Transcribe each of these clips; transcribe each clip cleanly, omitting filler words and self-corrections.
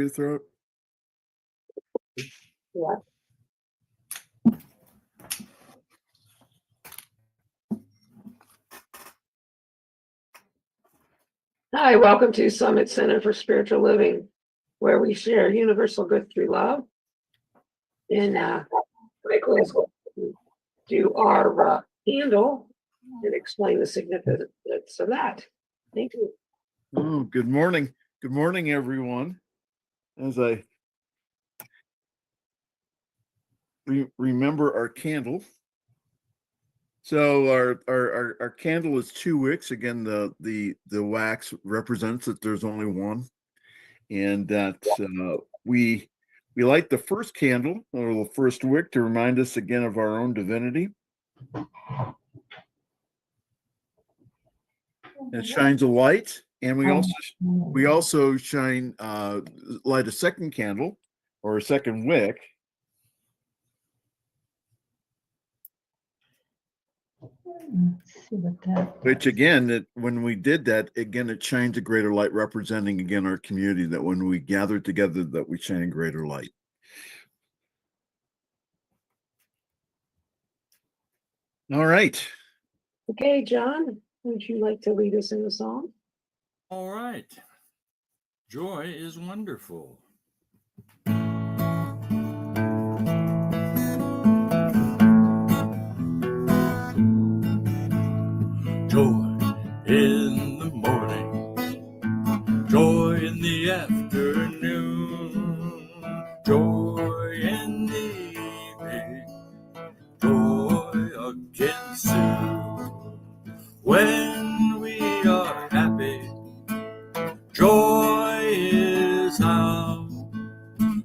your throat? Yeah. Hi, welcome to Summit Center for Spiritual Living, where we share universal good through love. And Michael is going to do our handle and explain the significance of that. Thank you. Oh, good morning. Good morning, everyone. As I remember our candle. So our candle is 2 wicks. Again, the wax represents that there's only one, and that we light the first candle or the first wick to remind us again of our own divinity. It shines a light, and we also shine light a second candle or a second wick. Let's see what that. Which again, when we did that, again, it shines a greater light, representing again our community. That when we gather together, that we shine a greater light. All right. Okay, John, would you like to lead us in the song? All right. Joy is wonderful. Joy in the morning, joy in the afternoon, joy in the evening, joy again soon. When we are happy, joy is how,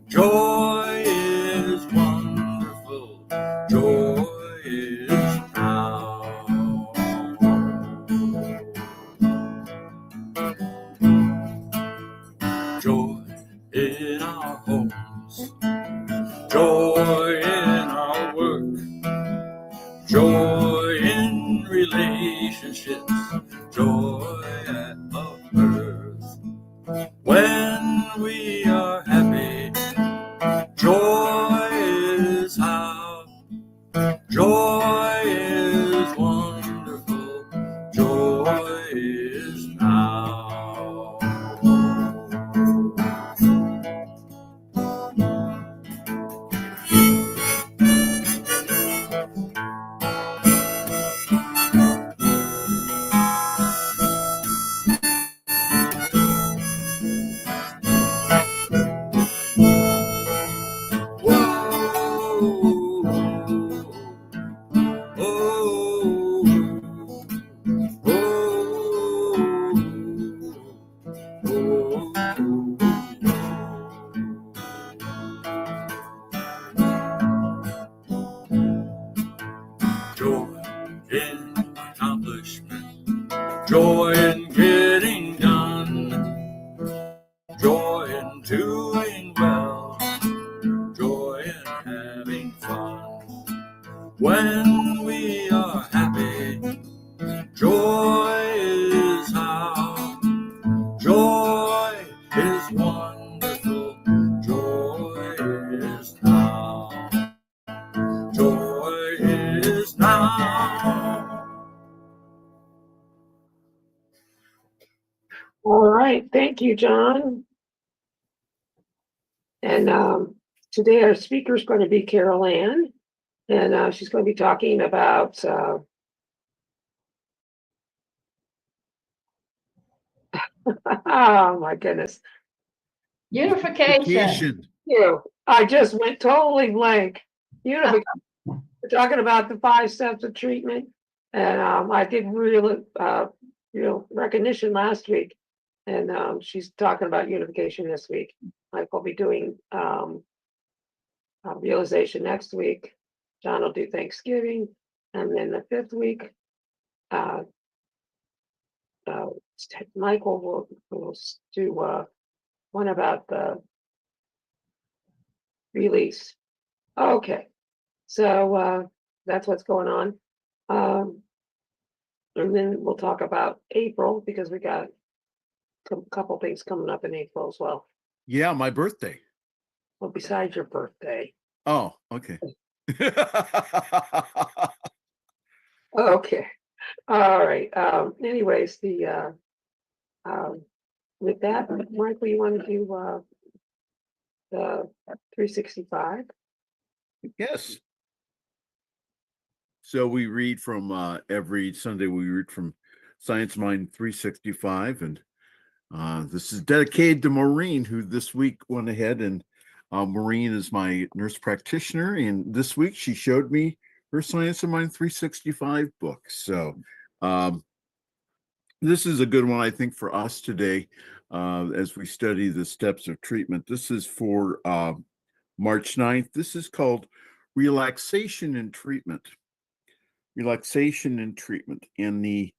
joy is wonderful, joy is now. Joy in our homes, joy in our work, joy in relationships, joy at birth. When we are happy, joy is how, joy is wonderful, joy is now. Joy in accomplishment, joy in getting done, joy in doing well, joy in having fun. When we are happy, joy is how, joy is wonderful, joy is now, joy is now. All right, thank you, John. And today our speaker is going to be Carol Ann, and she's going to be talking about oh my goodness. Unification. I just went totally blank. We're talking about the 5 steps of treatment, and I did real recognition last week, and she's talking about unification this week. Mike will be doing realization next week. John will do Thanksgiving, and then the 5th week, Michael will do one about the release. Okay, so that's what's going on. And then we'll talk about April, because we got a couple things coming up in April as well. Yeah, my birthday. Well, besides your birthday. Oh, okay. Okay. All right. Anyways, with that, Michael, you want to do the 365? Yes. So we read from every Sunday, we read from Science Mind 365. And this is dedicated to Maureen, who this week went ahead and Maureen is my nurse practitioner. And this week she showed me her Science of Mind 365 book. So this is a good one, I think, for us today as we study the steps of treatment. This is for March 9th. This is called Relaxation and Treatment. Relaxation and treatment. And the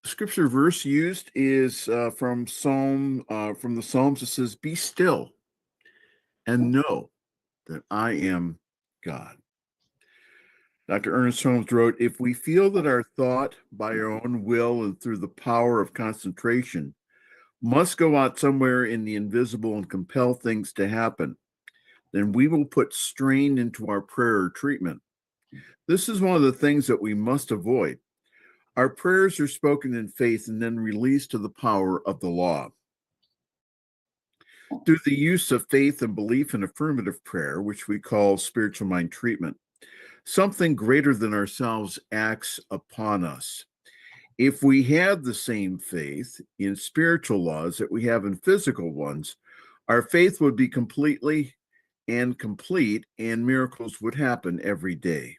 scripture verse used is from the Psalms. It says, "Be still and know that I am God." Dr. Ernest Holmes wrote, "If we feel that our thought, by our own will and through the power of concentration, must go out somewhere in the invisible and compel things to happen, then we will put strain into our prayer or treatment. This is one of the things that we must avoid. Our prayers are spoken in faith and then released to the power of the law. Through the use of faith and belief in affirmative prayer, which we call spiritual mind treatment, something greater than ourselves acts upon us. If we had the same faith in spiritual laws that we have in physical ones, our faith would be completely and complete, and miracles would happen every day.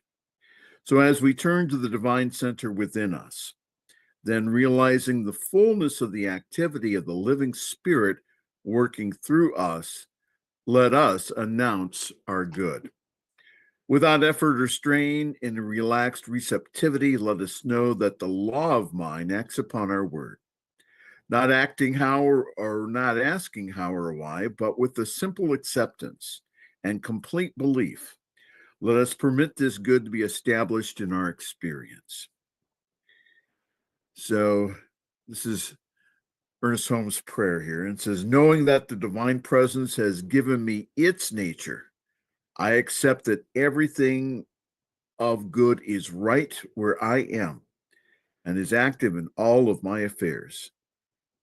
So as we turn to the divine center within us, then realizing the fullness of the activity of the living Spirit working through us, let us announce our good. Without effort or strain, in a relaxed receptivity, let us know that the law of mind acts upon our word, not acting how or not asking how or why, but with a simple acceptance and complete belief. Let us permit this good to be established in our experience. So this is Ernest Holmes' prayer here, and says, knowing that the divine presence has given me its nature, I accept that everything of good is right where I am and is active in all of my affairs.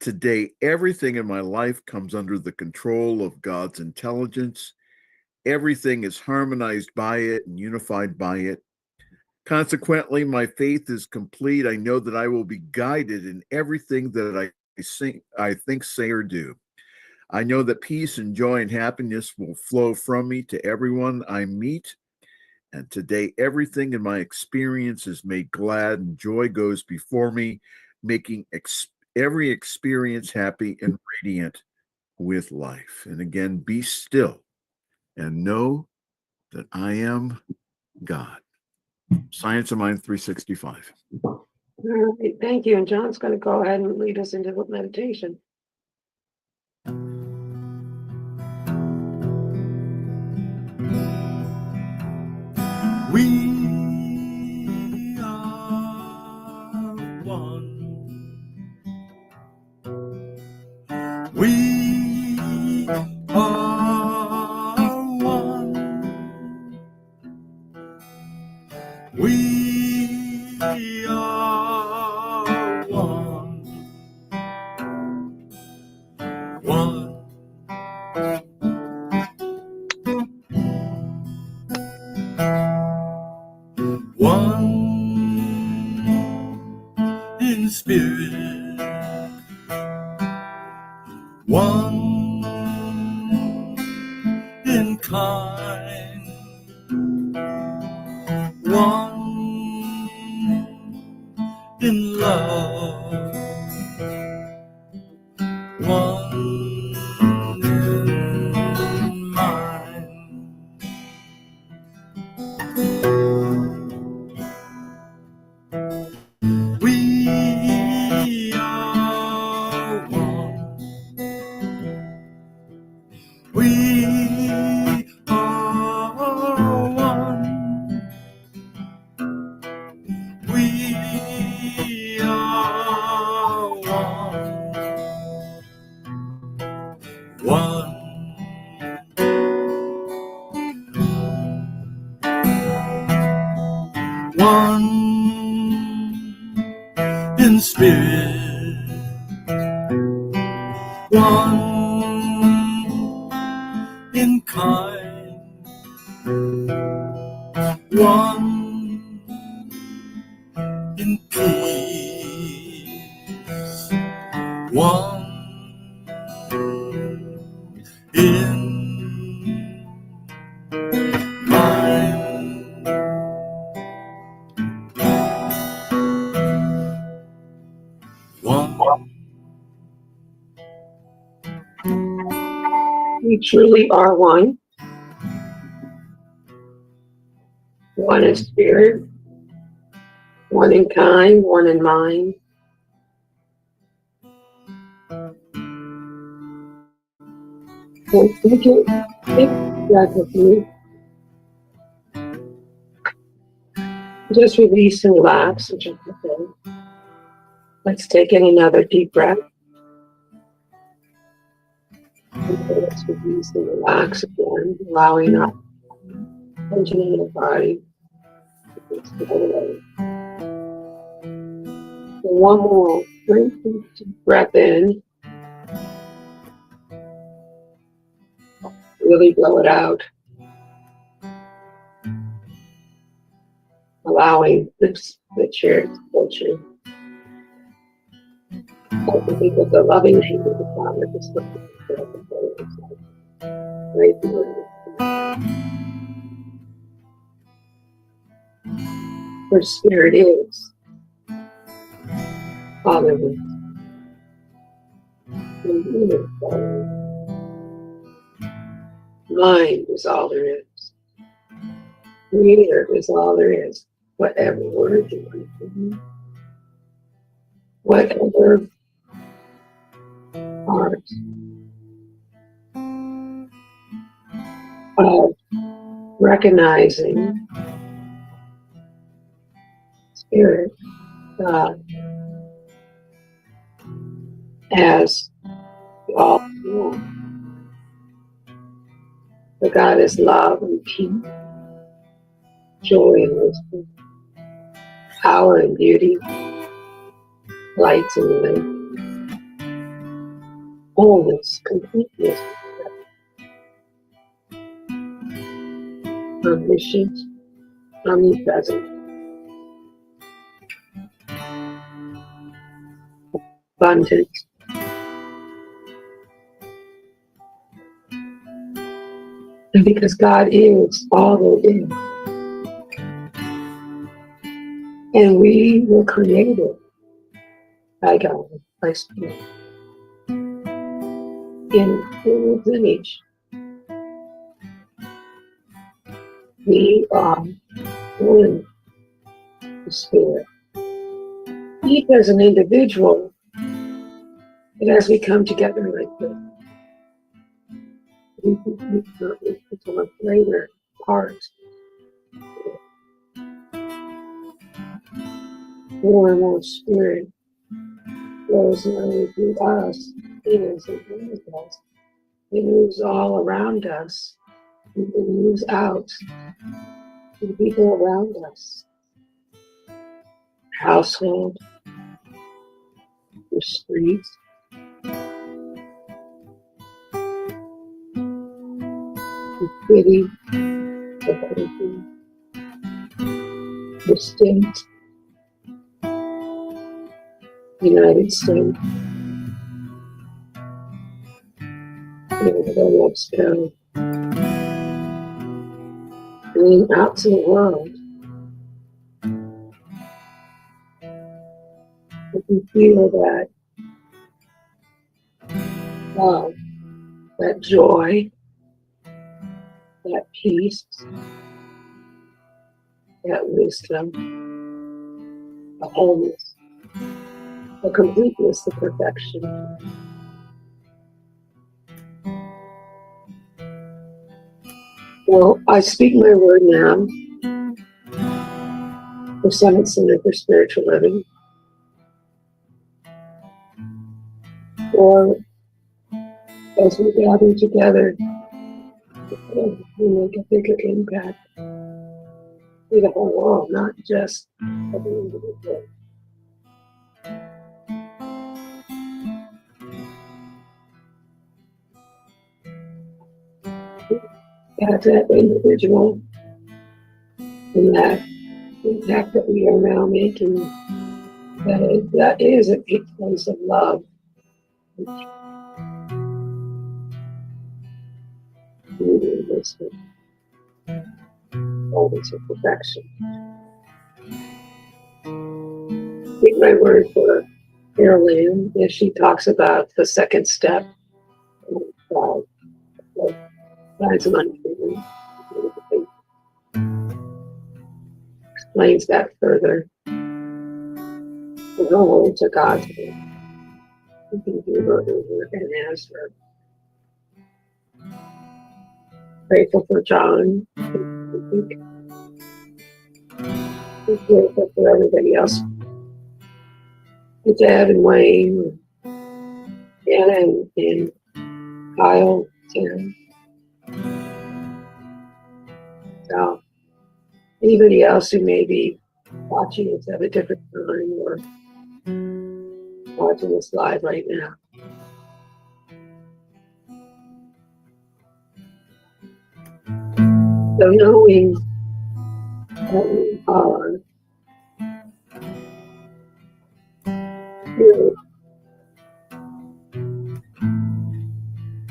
Today, everything in my life comes under the control of God's intelligence. Everything is harmonized by it and unified by it. Consequently, my faith is complete. I know that I will be guided in everything that I think, say, or do. I know that peace and joy and happiness will flow from me to everyone I meet. And today, everything in my experience is made glad, and joy goes before me, making every experience happy and radiant with life. And again, be still and know that I am God. Science of Mind 365. All right, thank you. And John's going to go ahead and lead us into the meditation. We are one. We are one. We are one. One. One in spirit, one in kind, one in love, one in mind. We are one. We are one. One in spirit, one in kind, one in peace, one in mind. One. We truly are one. One in spirit, one in kind, one in mind. And think that with me. Just release and relax and just okay. Let's take in another deep breath. And let's release and relax again, allowing our tension in the body to go away. And one more deep breath in. Really blow it out. Allowing the chair to touch you. I can think of the loving name of the Father, just looking at the right word. For spirit is Father is. And you is Father. Mind is all there is. Creator is all there is. Whatever word you want to use. Whatever part of recognizing Spirit, God, as all know. For God is love and peace, joy and wisdom, power and beauty, light and light, wholeness, completeness, omniscient, omnipresent, abundant, and because God is all there is, and we were created by God, by Spirit, in His image. We are one with Spirit. Each as an individual, and as we come together like this, we become a greater part. More and more Spirit flows not only through us, it is and through us. It moves all around us. It moves out to the people around us. Household, the streets, the city, the country, the state, the United States, the Mexico, and out to the world. If you feel that love, that joy, that peace, that wisdom, the wholeness, the completeness, the perfection. Well, I speak my word now for Summit Center for Spiritual Living, for as we gather together, we make a bigger impact to the whole world, not just every individual. As that individual and that impact that we are now making, that is a big place of love. Beauty, wisdom, moments of perfection. Take my word for Carol Ann, if she talks about the second step, signs of unfreedom, explains that further. The whole to God's will. We can do her over and ask her. Grateful for John. Grateful for everybody else. Dad and Wayne, Anna and Kyle, Tim. So anybody else who may be watching us at a different time or watching us live right now. So knowing that we are really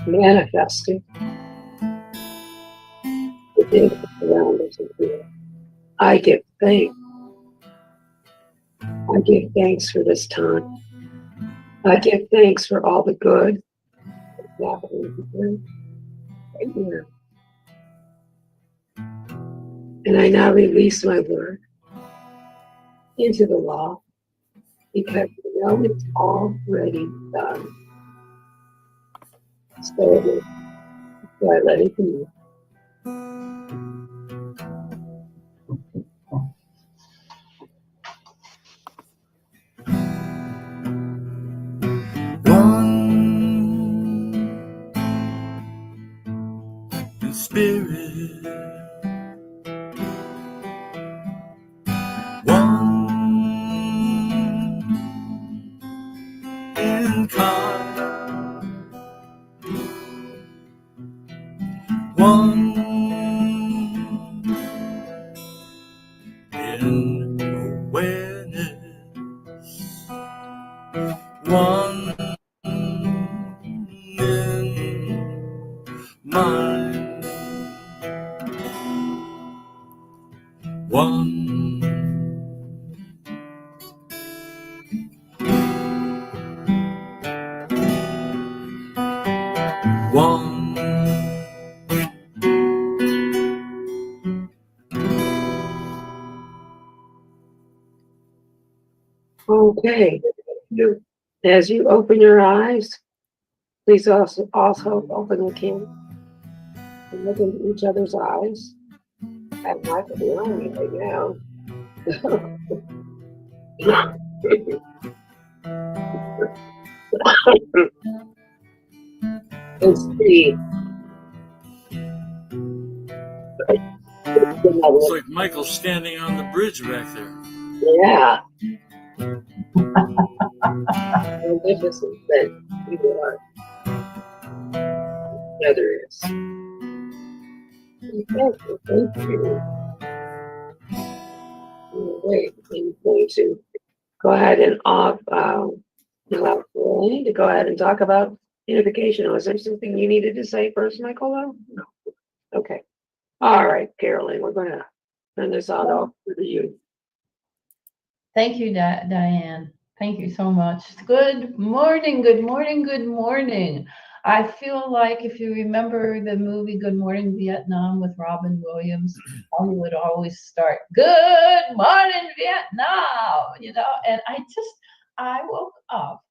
manifesting the things around us and here. I give thanks. I give thanks for this time. I give thanks for all the good that's happening here, right now. And I now release my word into the law because you know it's already done. So I let it be. One in spirit, one in kind, one in awareness, one in mind, one Okay. As you open your eyes, please also open the camera and look into each other's eyes. I have Michael behind me right now. And see. It's like Michael's standing on the bridge back there. Yeah. Magnificent that you are. The other is. Thank you. Wait, I'm going to go ahead and allow Elaine to go ahead and talk about unification. Was there something you needed to say first, Michael? No. Okay. All right, Carolyn, we're going to turn this on over to you. Thank you, Diane. Thank you so much. Good morning, good morning, good morning. I feel like if you remember the movie Good Morning Vietnam with Robin Williams, I would always start, Good morning, Vietnam, you know, and I woke up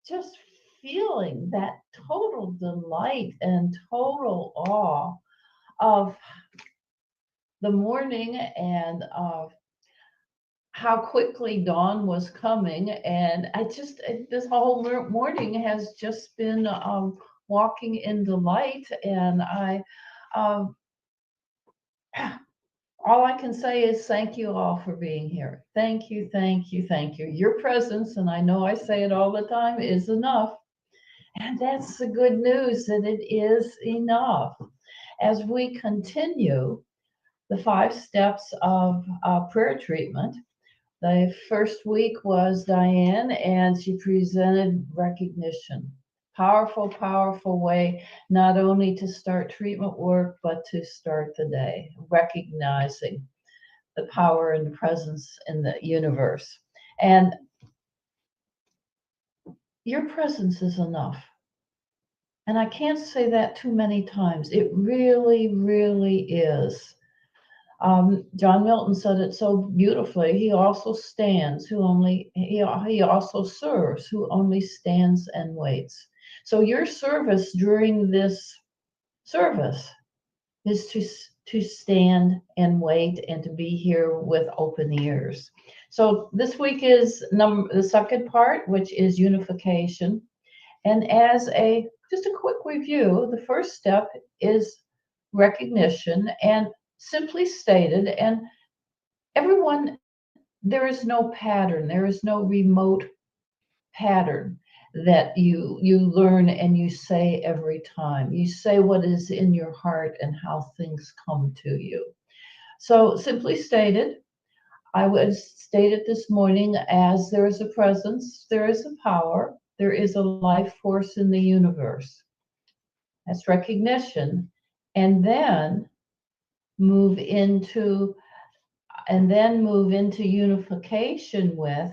just feeling that total delight and total awe of the morning and of how quickly dawn was coming. And this whole morning has just been walking in the light. And um, all I can say is thank you all for being here. Thank you, thank you, thank you. Your presence, and I know I say it all the time, is enough. And that's the good news, that it is enough. As we continue the 5 steps of prayer treatment, the first week was Diane, and she presented recognition. Powerful, powerful way not only to start treatment work, but to start the day, recognizing the power and presence in the universe. And your presence is enough. And I can't say that too many times. It really, really is. John Milton said it so beautifully. He also stands who only, he also serves who only stands and waits. So your service during this service is to stand and wait and to be here with open ears. So this week is the second part, which is unification. And as just a quick review, the first step is recognition, and simply stated, and everyone, there is no pattern, there is no remote pattern that you learn and you say every time. You say what is in your heart and how things come to you. So simply stated, I would state it this morning as there is a presence, there is a power, there is a life force in the universe. That's recognition. And then move into unification with,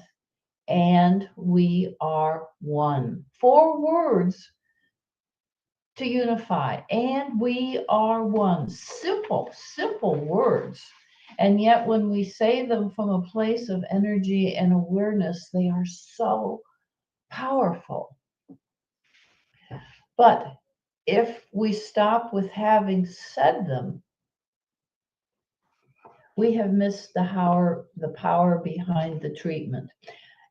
and we are one. 4 words to unify, and we are one. Simple, simple words. And yet when we say them from a place of energy and awareness, they are so powerful. But if we stop with having said them, we have missed the power behind the treatment.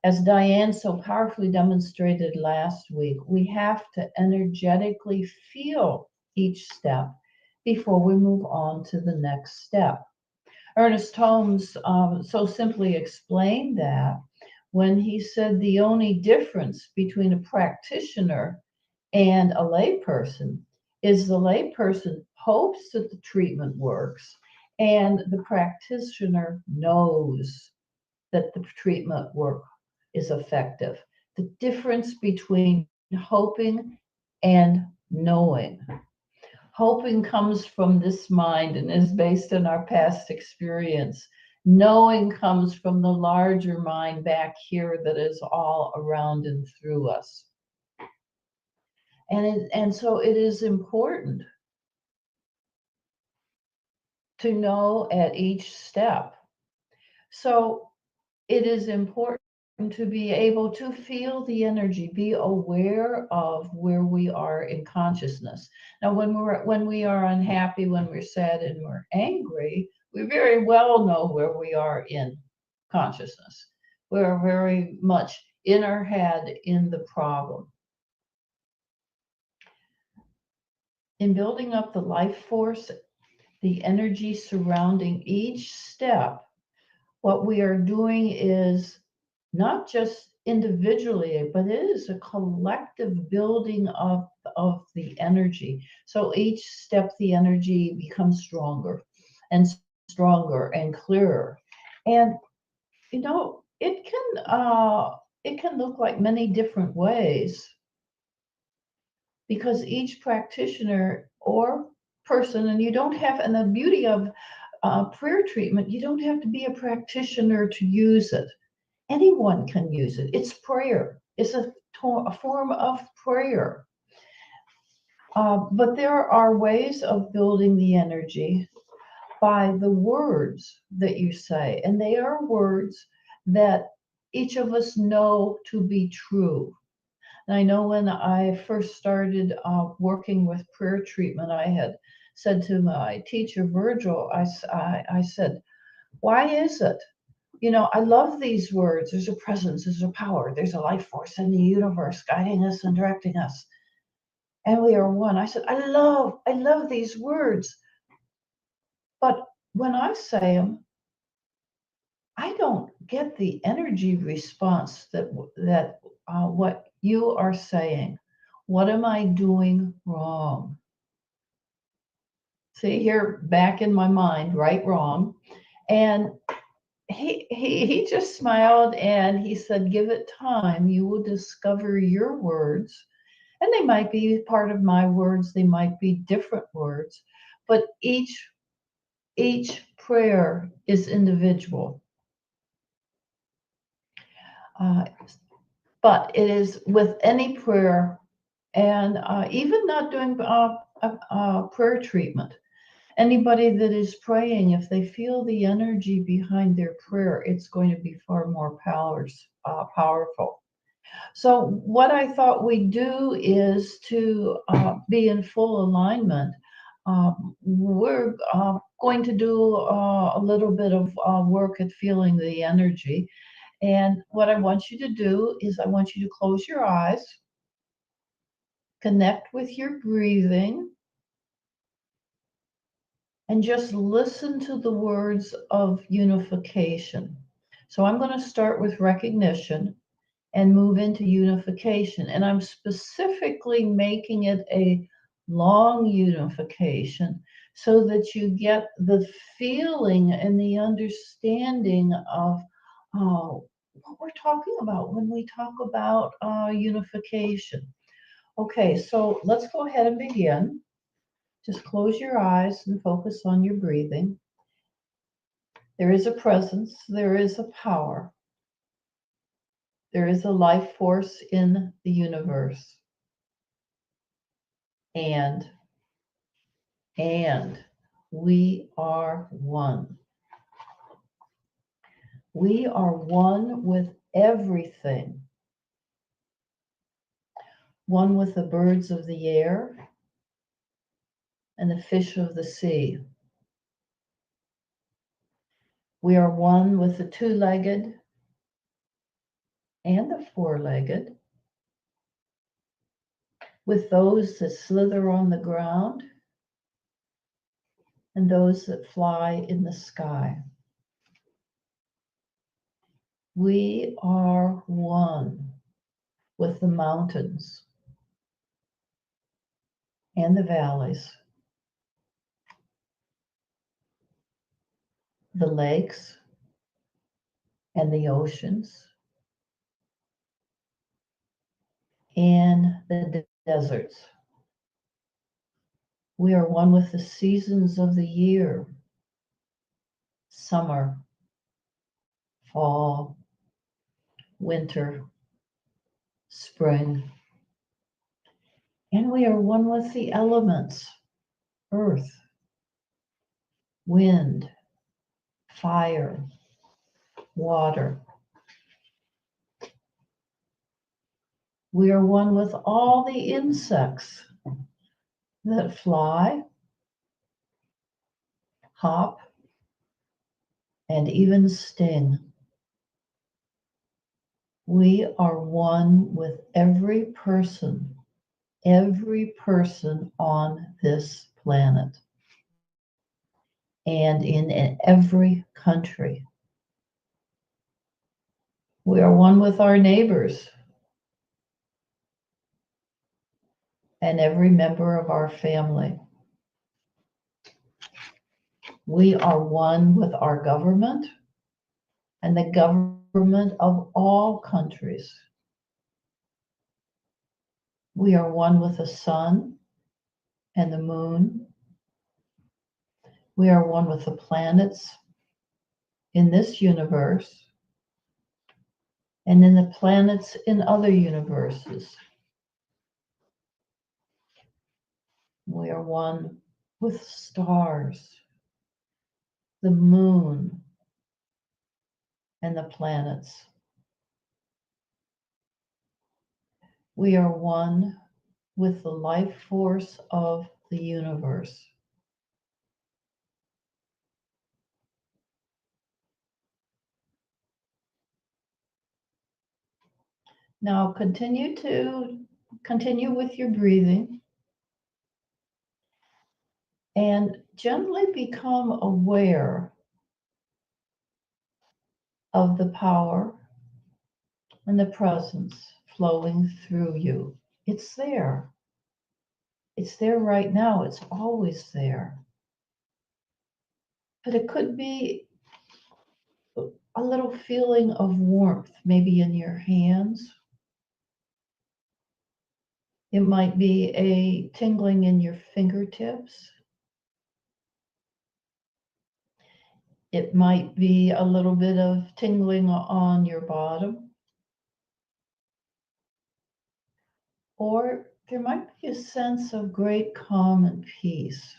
As Diane so powerfully demonstrated last week, we have to energetically feel each step before we move on to the next step. Ernest Holmes so simply explained that when he said the only difference between a practitioner and a layperson is the layperson hopes that the treatment works, and the practitioner knows that the treatment work is effective. The difference between hoping and knowing. Hoping comes from this mind and is based on our past experience. Knowing comes from the larger mind back here that is all around and through us. And so it is important to know at each step. So it is important to be able to feel the energy, be aware of where we are in consciousness. Now, when we are unhappy, when we're sad and we're angry, we very well know where we are in consciousness. We're very much in our head in the problem. In building up the life force, the energy surrounding each step, what we are doing is not just individually, but it is a collective building of the energy. So each step, the energy becomes stronger and stronger and clearer. And it can look like many different ways, because each practitioner or person, and the beauty of prayer treatment, you don't have to be a practitioner to use it. Anyone can use it. It's prayer. It's a form of prayer. But there are ways of building the energy by the words that you say. And they are words that each of us know to be true. And I know when I first started working with prayer treatment, I had said to my teacher, Virgil, I said, why is it? I love these words. There's a presence, there's a power, there's a life force in the universe guiding us and directing us. and we are one. I said, I love these words. But when I say them, I don't get the energy response that what you are saying. What am I doing wrong? See here, back in my mind, right, wrong. And he just smiled and he said, give it time. You will discover your words. And they might be part of my words, they might be different words, but each prayer is individual. But it is with any prayer, and even not doing prayer treatment. Anybody that is praying, if they feel the energy behind their prayer, it's going to be far more powerful. So what I thought we'd do is to be in full alignment. We're going to do a little bit of work at feeling the energy. And what I want you to do is I want you to close your eyes, connect with your breathing, and just listen to the words of unification. So I'm going to start with recognition and move into unification. And I'm specifically making it a long unification so that you get the feeling and the understanding of what we're talking about when we talk about unification. Okay, so let's go ahead and begin. Just close your eyes and focus on your breathing. There is a presence, there is a power, there is a life force in the universe. And we are one. We are one with everything. One with the birds of the air and the fish of the sea. We are one with the two-legged and the four-legged, with those that slither on the ground and those that fly in the sky. We are one with the mountains and the valleys, the lakes and the oceans, and the deserts. We are one with the seasons of the year, summer, fall, winter, spring. And we are one with the elements, earth, wind, fire, water. We are one with all the insects that fly, hop, and even sting. We are one with every person on this planet and in every country. We are one with our neighbors and every member of our family. We are one with our government and the government of all countries. We are one with the sun and the moon. We are one with the planets in this universe and in the planets in other universes. We are one with stars, the moon, and the planets. We are one with the life force of the universe. Now continue with your breathing. and gently become aware of the power and the presence flowing through you. It's there. It's there right now. It's always there. But it could be a little feeling of warmth, maybe in your hands. It might be a tingling in your fingertips. It might be a little bit of tingling on your bottom. Or there might be a sense of great calm and peace.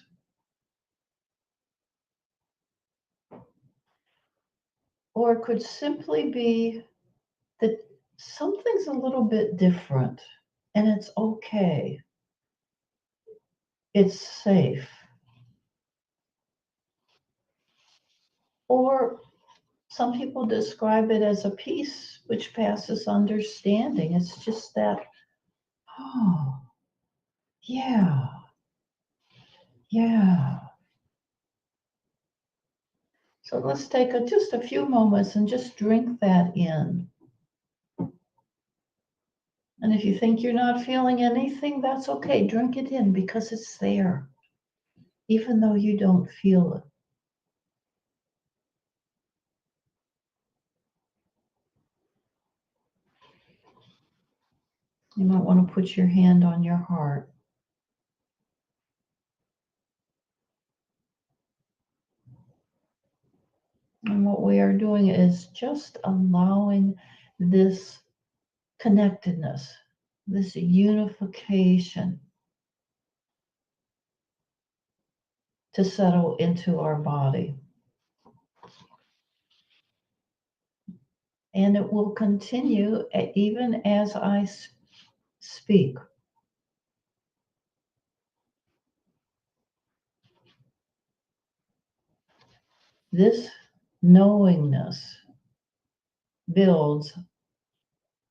Or it could simply be that something's a little bit different and it's okay. It's safe. Or some people describe it as a peace which passes understanding. It's just that, oh, yeah, yeah. So let's take just a few moments and just drink that in. And if you think you're not feeling anything, that's okay. Drink it in because it's there, even though you don't feel it. You might want to put your hand on your heart. And what we are doing is just allowing this connectedness, this unification to settle into our body. And it will continue even as I speak. This knowingness builds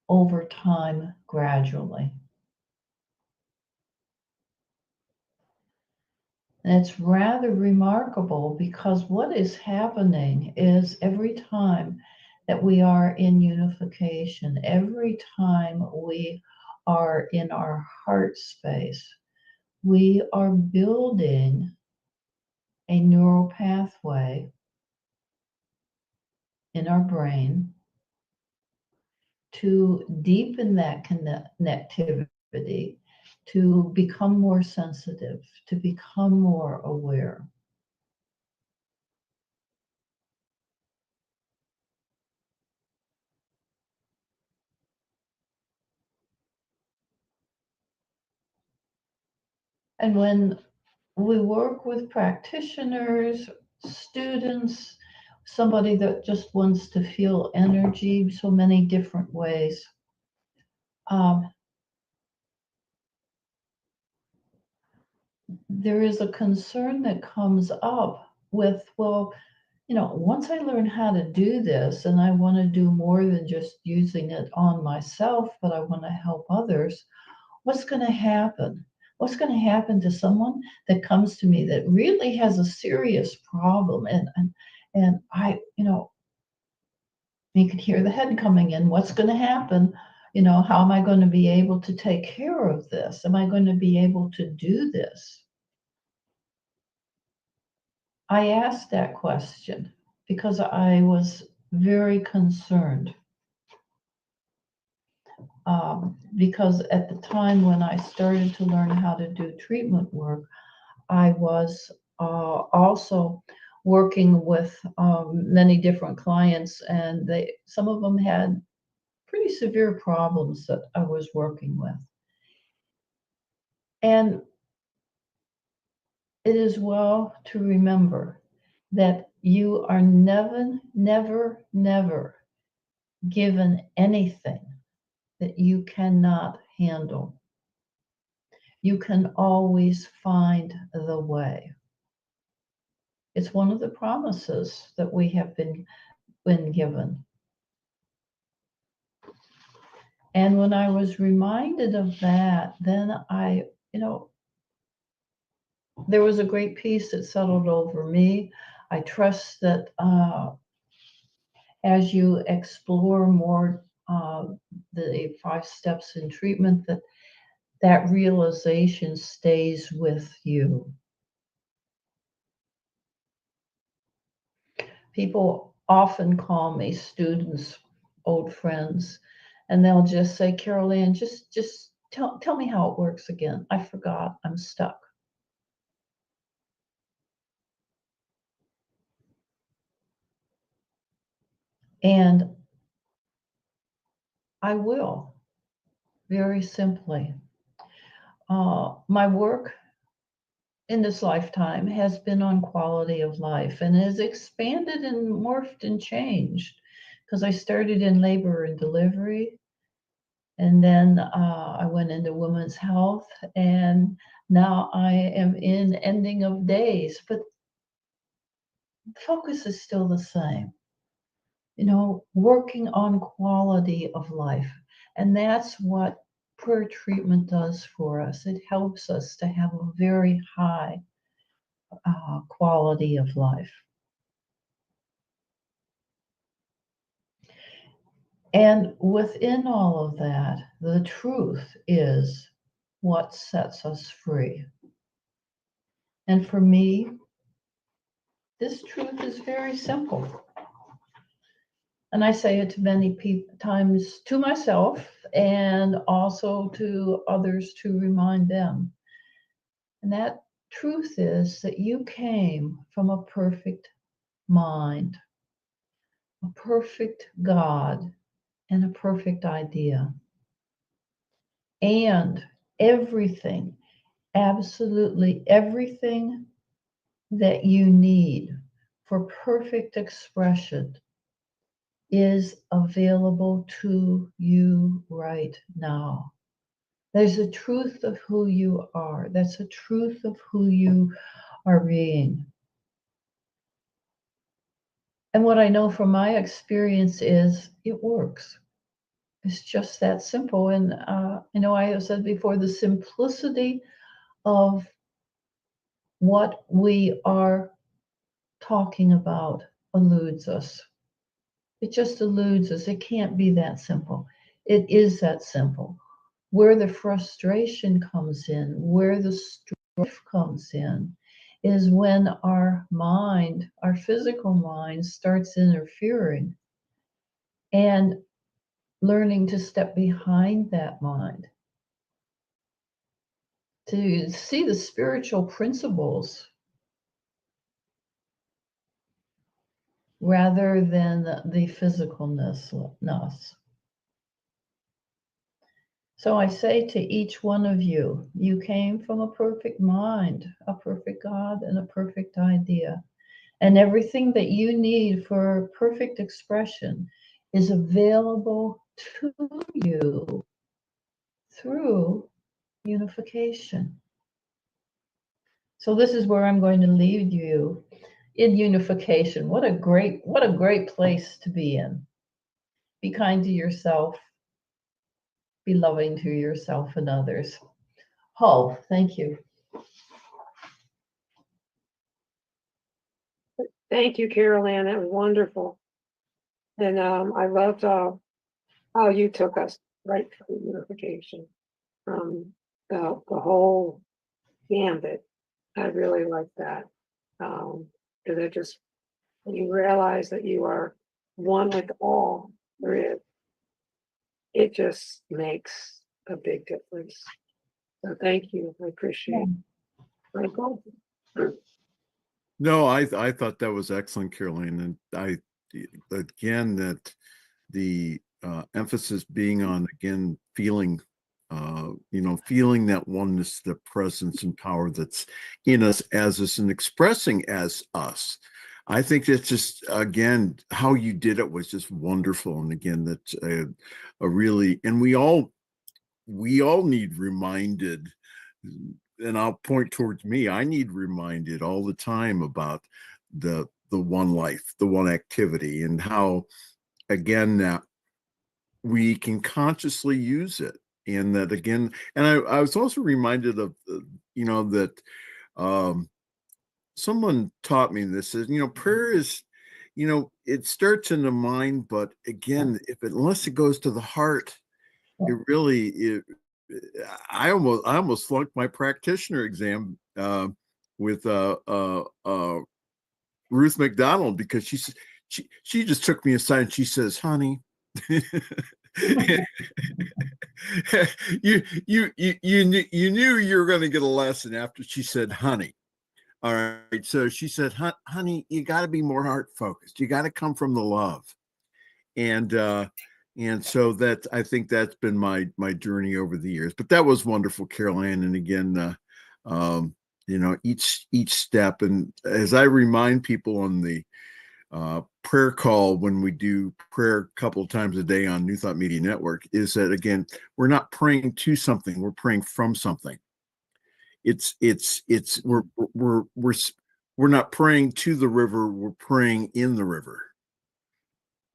over time gradually. And it's rather remarkable because what is happening is every time that we are in unification, every time we are in our heart space, we are building a neural pathway in our brain to deepen that connectivity, to become more sensitive, to become more aware. And when we work with practitioners, students, somebody that just wants to feel energy so many different ways, there is a concern that comes up with, well, once I learn how to do this and I want to do more than just using it on myself, but I want to help others, what's going to happen? What's going to happen to someone that comes to me that really has a serious problem? And I, you could hear the head coming in. What's going to happen? How am I going to be able to take care of this? Am I going to be able to do this? I asked that question because I was very concerned. Because at the time when I started to learn how to do treatment work, I was also working with many different clients, and some of them had pretty severe problems that I was working with. And it is well to remember that you are never, never, never given anything that you cannot handle. You can always find the way. It's one of the promises that we have been given. And when I was reminded of that, then I there was a great peace that settled over me. I trust that as you explore more the 5 steps in treatment, that realization stays with you. People often call me students, old friends, and they'll just say, Carol Ann, just tell me how it works again. I forgot, I'm stuck. And I will, very simply. My work in this lifetime has been on quality of life and has expanded and morphed and changed, because I started in labor and delivery, and then I went into women's health, and now I am in ending of days, but the focus is still the same, working on quality of life. And that's what prayer treatment does for us. It helps us to have a very high quality of life. And within all of that, the truth is what sets us free. And for me, this truth is very simple. And I say it to many times to myself and also to others to remind them. And that truth is that you came from a perfect mind, a perfect God, and a perfect idea. And everything, absolutely everything that you need for perfect expression is available to you right now. There's a truth of who you are. That's a truth of who you are being. And what I know from my experience is it works. It's just that simple. And I have said before, the simplicity of what we are talking about eludes us. It just eludes us. It can't be that simple. It is that simple. Where the frustration comes in, where the strife comes in, is when our mind, our physical mind, starts interfering, and learning to step behind that mind, to see the spiritual principles rather than the physicalness. So I say to each one of you, you came from a perfect mind, a perfect God, and a perfect idea. And everything that you need for perfect expression is available to you through unification. So this is where I'm going to leave you, in unification. What a great place to be in. Be kind to yourself. Be loving to yourself and others. Hull, thank you. Thank you, Carol Ann. That was wonderful. And I loved how you took us right through unification from the whole gambit. I really like that. Because you realize that you are one with all there is. It just makes a big difference. So thank you. I appreciate it. Michael? No, I thought that was excellent, Caroline. And again, that the emphasis being on, again, feeling that oneness, the presence and power that's in us as us and expressing as us. I think that's just, again, how you did it was just wonderful. And again, that's a really, and we all need reminded, and I'll point towards me. I need reminded all the time about the one life, the one activity, and how, again, that we can consciously use it. And that, again, and I was also reminded of, that Someone taught me this is, prayer is, it starts in the mind, but again, unless it goes to the heart, it really, I almost flunked my practitioner exam with Ruth McDonald, because she just took me aside and she says, "Honey, you knew you were going to get a lesson after she said, honey." All right. So she said, honey, you got to be more heart focused. You got to come from the love. And so that, I think that's been my journey over the years. But that was wonderful, Carol Ann. And again, each step. And as I remind people on the prayer call, when we do prayer a couple of times a day on New Thought Media Network, is that, again, we're not praying to something, we're praying from something. We're not praying to the river, we're praying in the river.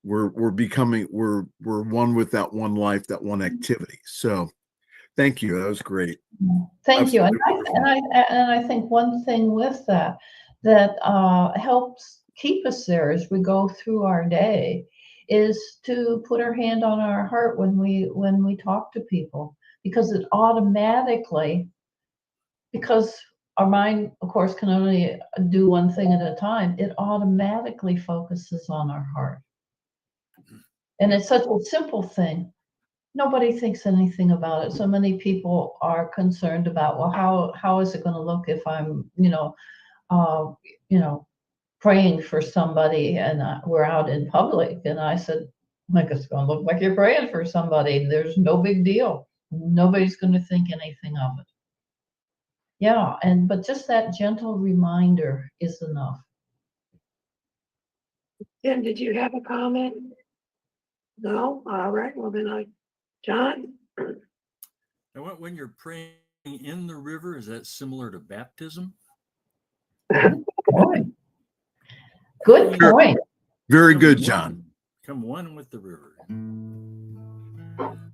We're one with that one life, that one activity. So thank you. That was great. Thank you. And I think one thing with that helps keep us there as we go through our day is to put our hand on our heart when we talk to people, because it automatically, because our mind, of course, can only do one thing at a time, it automatically focuses on our heart. And it's such a simple thing. Nobody thinks anything about it. So many people are concerned about, well, how is it going to look if I'm, praying for somebody and we're out in public? And I said, like, it's going to look like you're praying for somebody. There's no big deal. Nobody's going to think anything of it. Yeah, but just that gentle reminder is enough. Tim, did you have a comment? No? All right. Well, then John? And when you're praying in the river, is that similar to baptism? Good point. Very good, John. Come one with the river.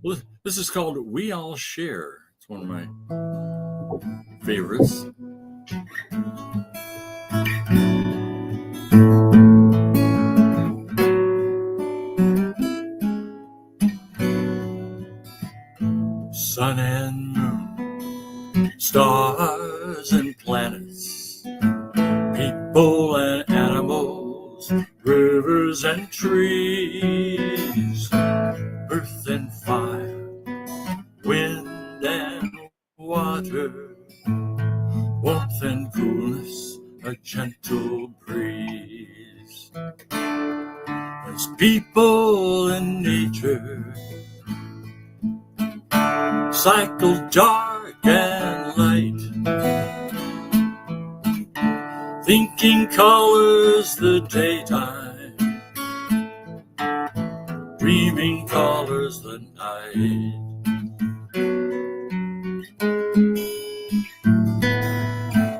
Well, this is called We All Share. It's one of my favorites. Sun and moon, stars and planets, people and animals, rivers and trees, earth and fire, wind and water, warmth and coolness, a gentle breeze. There's people in nature, cycle dark and light, thinking colors the daytime, dreaming colors the night.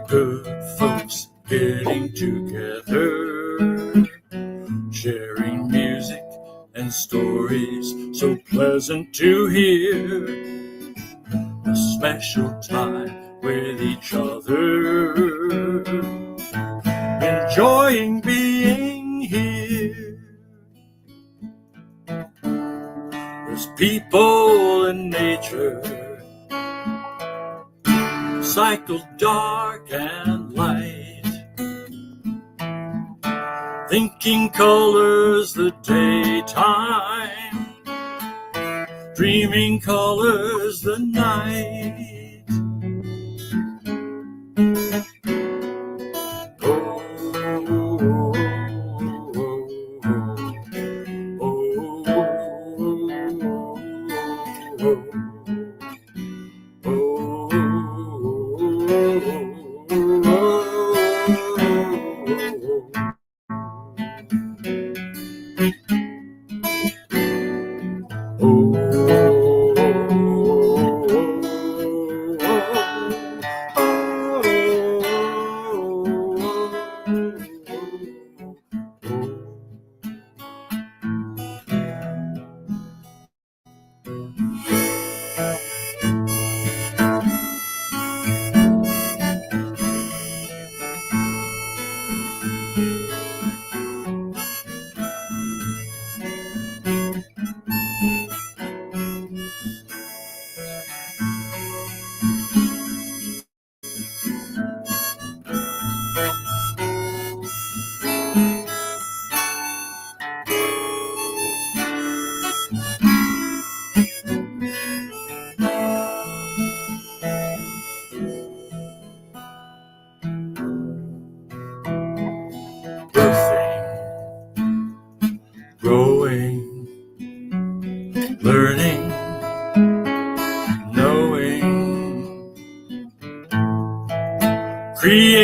Good folks getting together, sharing music and stories so pleasant to hear. A special time with each other, enjoying being here. There's people in nature, cycle dark and light, thinking colors the daytime, dreaming colors the night. Oh,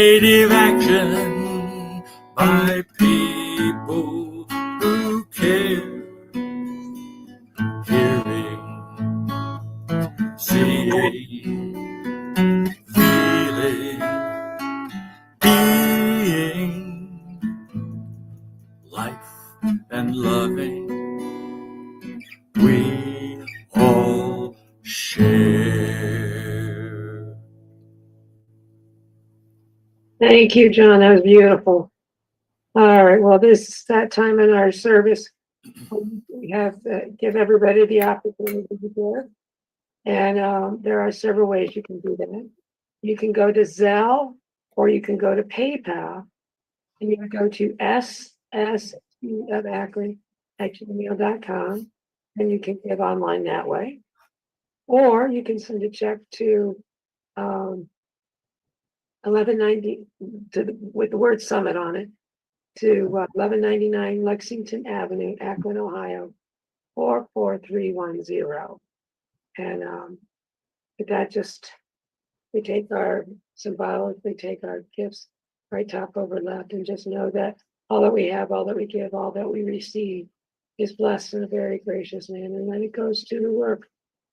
Native action by people who care. Hearing, seeing, feeling, being, life and loving, we all share. Thank you, John. That was beautiful. All right. Well, this is that time in our service. We have to give everybody the opportunity to give. And there are several ways you can do that. You can go to Zelle or you can go to PayPal. And you can go to SSC of Akron at gmail.com and you can give online that way. Or you can send a check to 1190 with the word summit on it to 1199 Lexington Avenue, Akron, Ohio, 44310. And with that, just we take our symbolically take our gifts right top over left, and just know that all that we have, all that we give, all that we receive is blessed in a very gracious manner. And then it goes to the work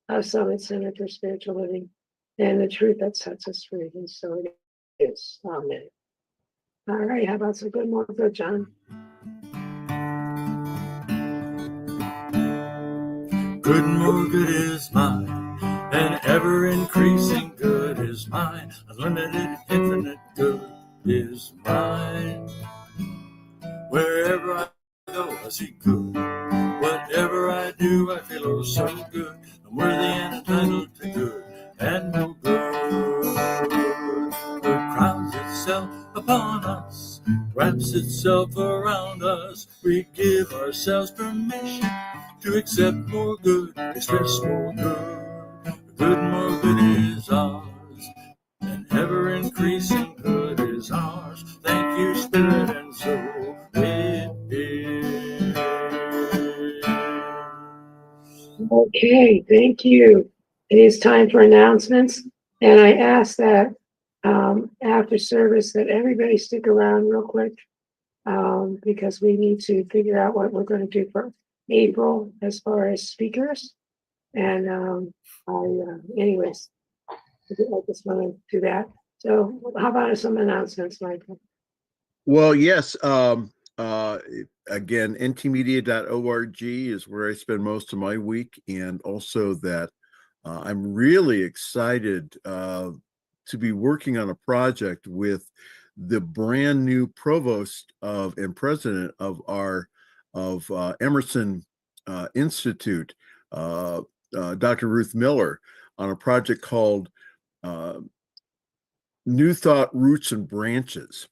of Summit Center for Spiritual Living and the truth that sets us free. And so it is. Amen. All right. How about some good more good, John? Good more good is mine, and ever increasing good is mine. Unlimited, infinite good is mine. Wherever I go, I see good. Whatever I do, I feel oh so good. I'm worthy and entitled to good and no good. Good crowns itself upon us, wraps itself around us. We give ourselves permission to accept more good, express more good. Good more good is ours, and ever increasing good is ours. Thank you, Spirit, and so it is. Okay, thank you. It is time for announcements, and I ask that after service that everybody stick around real quick because we need to figure out what we're going to do for April as far as speakers. And anyways, I just want to do that. So how about some announcements, Michael? Well, yes. Again, ntmedia.org is where I spend most of my week, and also that I'm really excited to be working on a project with the brand new provost of and president of our Emerson Institute, Dr. Ruth Miller, on a project called New Thought Roots and Branches.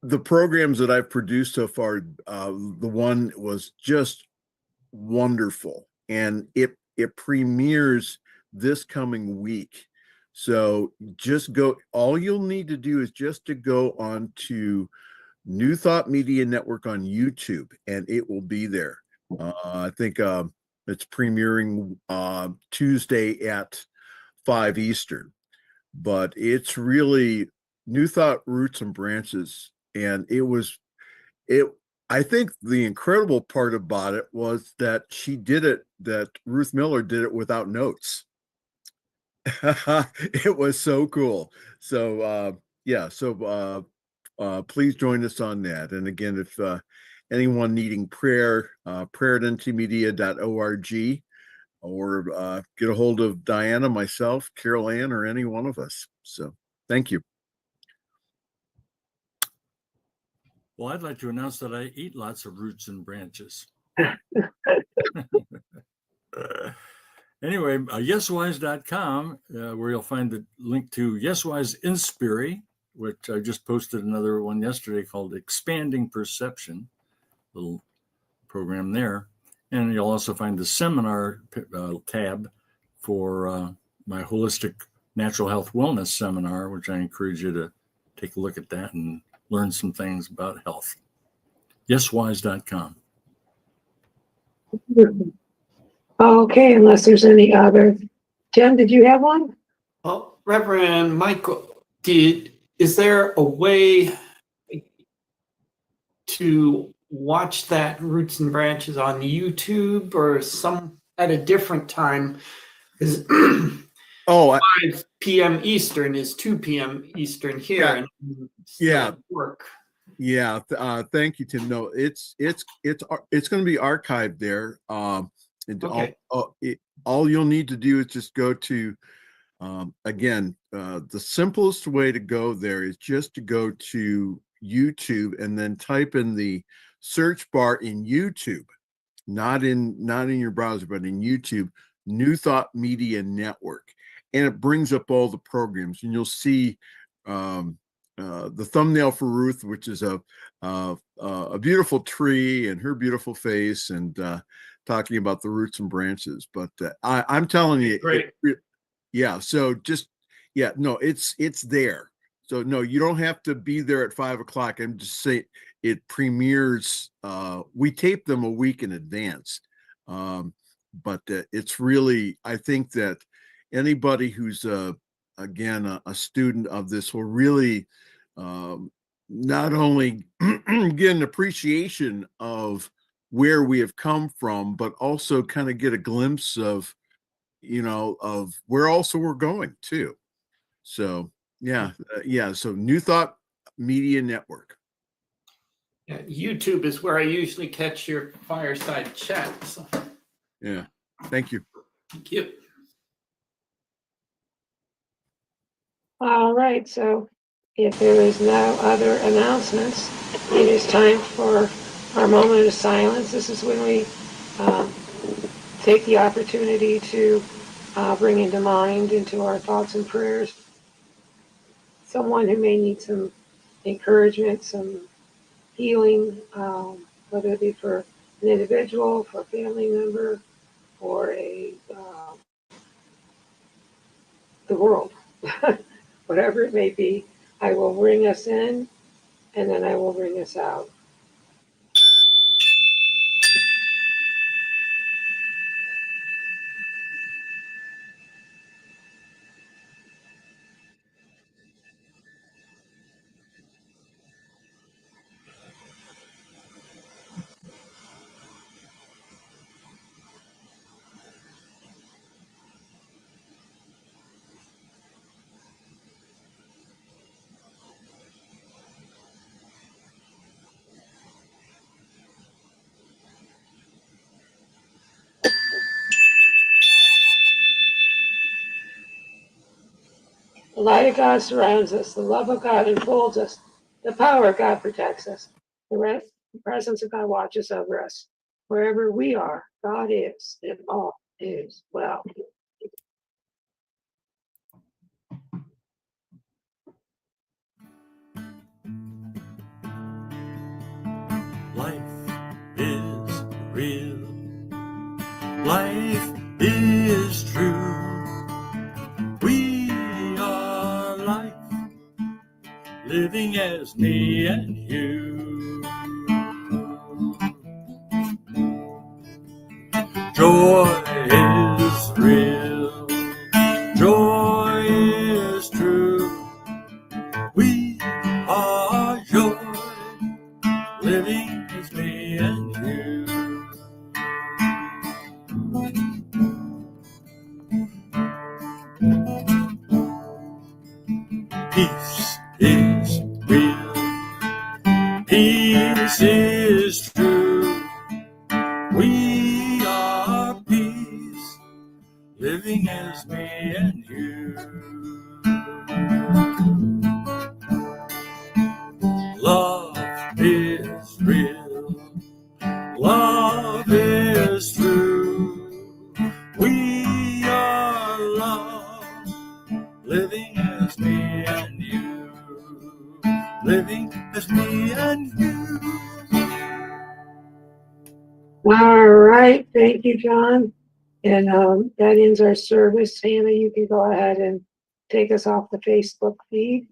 The programs that I've produced so far, the one was just wonderful, and it premieres this coming week. So just go. All you'll need to do is just to go on to New Thought Media Network on YouTube, and it will be there. I think it's premiering Tuesday at 5 Eastern, but it's really New Thought Roots and Branches. And I think the incredible part about it was that that Ruth Miller did it without notes. It was so cool. So, please join us on that. And again, if anyone needing prayer, prayer@ntmedia.org, or get a hold of Diana, myself, Carol Ann, or any one of us. So thank you. Well, I'd like to announce that I eat lots of roots and branches. Anyway, yeswise.com, where you'll find the link to Yeswise Inspiry, which I just posted another one yesterday called Expanding Perception, little program there. And you'll also find the seminar tab for my Holistic Natural Health Wellness Seminar, which I encourage you to take a look at that and learn some things about health. Yeswise.com. Okay, unless there's any other. Tim, did you have one? Oh, Reverend Michael, is there a way to watch that Roots and Branches on YouTube or some at a different time? Because Oh, 5 p.m. Eastern is 2 p.m. Eastern here, Yeah. and I'm still Yeah. at work. yeah. Thank you, Tim. No, it's going to be archived there. And Okay. all you'll need to do is just go to, again, the simplest way to go there is just to go to YouTube and then type in the search bar in YouTube, not in your browser, but in YouTube, New Thought Media Network, and it brings up all the programs, and you'll see the thumbnail for Ruth, which is a beautiful tree and her beautiful face, and talking about the roots and branches. But I'm telling you, Great. yeah. So just no, it's there. So no, you don't have to be there at 5 o'clock. I'm just saying it premieres. We tape them a week in advance, but it's really. I think that anybody who's again a student of this will really not only get an appreciation of where we have come from, but also kind of get a glimpse of of where also we're going too. So so New Thought Media Network. Yeah, YouTube is where I usually catch your fireside chat. So Yeah, thank you. thank you. All right, so if there is no other announcements, it is time for our moment of silence. This is when we take the opportunity to bring into mind, into our thoughts and prayers, someone who may need some encouragement, some healing, whether it be for an individual, for a family member, or the world, whatever it may be. I will bring us in, and then I will bring us out. The light of God surrounds us. The love of God enfolds us. The power of God protects us. The presence of God watches over us. Wherever we are, God is, and all is well. Life is real. Life is true. We are life, living as me and you. Joy is real. Joy is true. We are joy, living as me and you. Peace is real. Peace is true. We are peace, living as me and you. Love is real. Love is true. We are love, living as me and you. Living as me and you. All right. Thank you, John. And that ends our service. Hannah, you can go ahead and take us off the Facebook feed.